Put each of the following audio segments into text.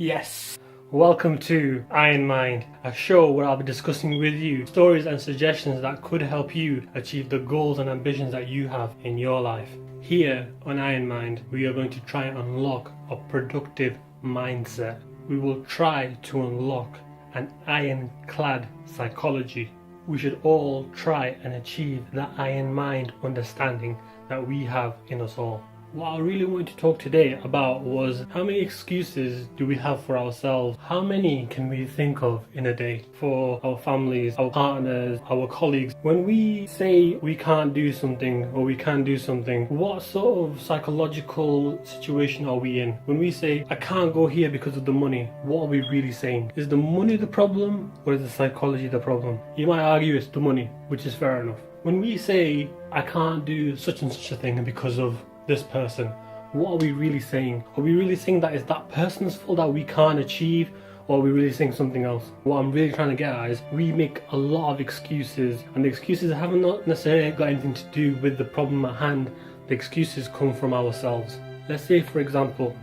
Yes! Welcome to Iron Mind, a show where I'll be discussing with you stories and suggestions that could help you achieve the goals and ambitions that you have in your life. Here on Iron Mind, we are going to try and unlock a productive mindset. We will try to unlock an ironclad psychology. We should all try and achieve that iron mind understanding that we have in us all. What I really wanted to talk today about was how many excuses do we have for ourselves? How many can we think of in a day for our families, our partners, our colleagues? When we say we can't do something or we can do something, what sort of psychological situation are we in? When we say I can't go here because of the money, what are we really saying? Is the money the problem or is the psychology the problem? You might argue it's the money, which is fair enough. When we say I can't do such and such a thing because of this person, what are we really saying? Are we really saying that it's that person's fault that we can't achieve, or are we really saying something else? What I'm really trying to get at is we make a lot of excuses, and the excuses haven't not necessarily got anything to do with the problem at hand. The excuses come from ourselves. Let's say, for example,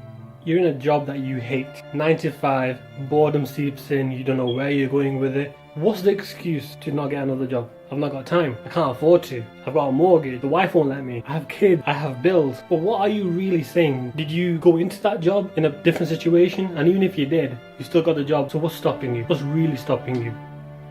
you're in a job that you hate, 9 to 5, boredom seeps in, you don't know where you're going with it. What's the excuse to not get another job? I've not got time, I can't afford to, I've got a mortgage, the wife won't let me, I have kids, I have bills. But what are you really saying? Did you go into that job in a different situation? And even if you did, you still got the job, so what's stopping you? What's really stopping you?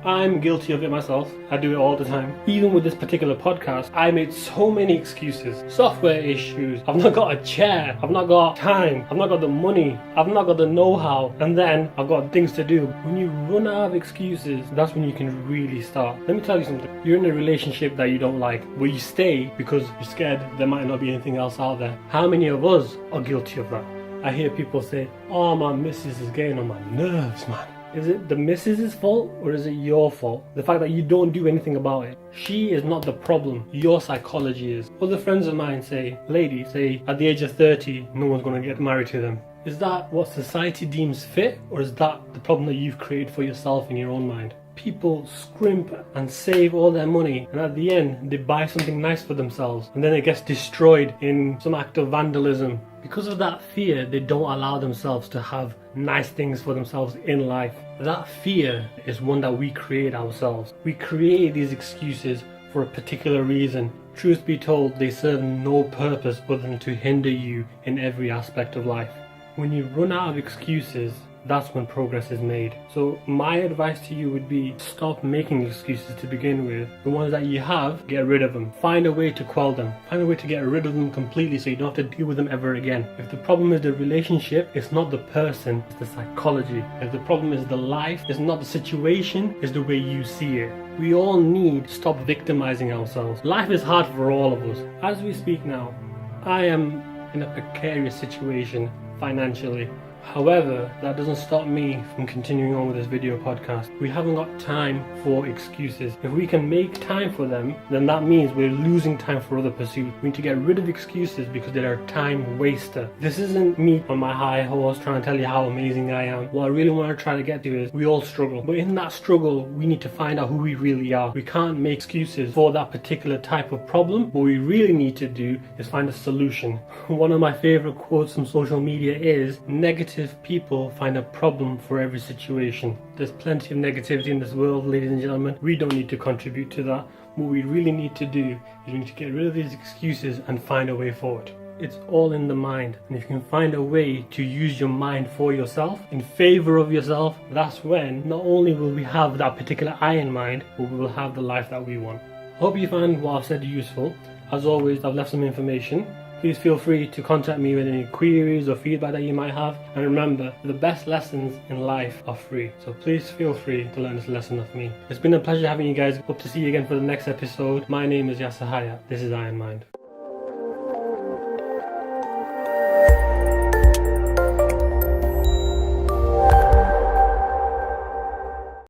I'm guilty of it myself. I do it all the time. Even with this particular podcast, I made so many excuses. Software issues, I've not got a chair, I've not got time, I've not got the money, I've not got the know-how, and then I've got things to do. When you run out of excuses, that's when you can really start. Let me tell you something. You're in a relationship that you don't like, but you stay because you're scared there might not be anything else out there. How many of us are guilty of that? I hear people say, oh, my missus is getting on my nerves, man. Is it the missus's fault or is it your fault? The fact that you don't do anything about it. She is not the problem, your psychology is. Other friends of mine say, ladies say, at the age of 30, no one's going to get married to them. Is that what society deems fit, or is that the problem that you've created for yourself in your own mind? People scrimp and save all their money, and at the end they buy something nice for themselves, and then it gets destroyed in some act of vandalism. Because of that fear, they don't allow themselves to have nice things for themselves in life. That fear is one that we create ourselves. We create these excuses for a particular reason. Truth be told, they serve no purpose other than to hinder you in every aspect of life. When you run out of excuses, that's when progress is made. So my advice to you would be, stop making excuses to begin with. The ones that you have, get rid of them. Find a way to quell them. Find a way to get rid of them completely so you don't have to deal with them ever again. If the problem is the relationship, it's not the person, it's the psychology. If the problem is the life, it's not the situation, it's the way you see it. We all need to stop victimizing ourselves. Life is hard for all of us. As we speak now, I am in a precarious situation financially. However, that doesn't stop me from continuing on with this video podcast. We haven't got time for excuses. If we can make time for them, then that means we're losing time for other pursuits. We need to get rid of excuses because they're a time waster. This isn't me on my high horse trying to tell you how amazing I am. What I really want to try to get to is we all struggle. But in that struggle, we need to find out who we really are. We can't make excuses for that particular type of problem. What we really need to do is find a solution. One of my favorite quotes on social media is, negative people find a problem for every situation. There's plenty of negativity in this world, ladies and gentlemen. We don't need to contribute to that. What we really need to do is we need to get rid of these excuses and find a way forward. It's all in the mind, and if you can find a way to use your mind for yourself, in favor of yourself, that's when not only will we have that particular iron mind, but we will have the life that we want. Hope you found what I've said useful. As always, I've left some information. Please feel free to contact me with any queries or feedback that you might have. And remember, the best lessons in life are free. So please feel free to learn this lesson off me. It's been a pleasure having you guys. Hope to see you again for the next episode. My name is Yasahaya. This is Iron Mind.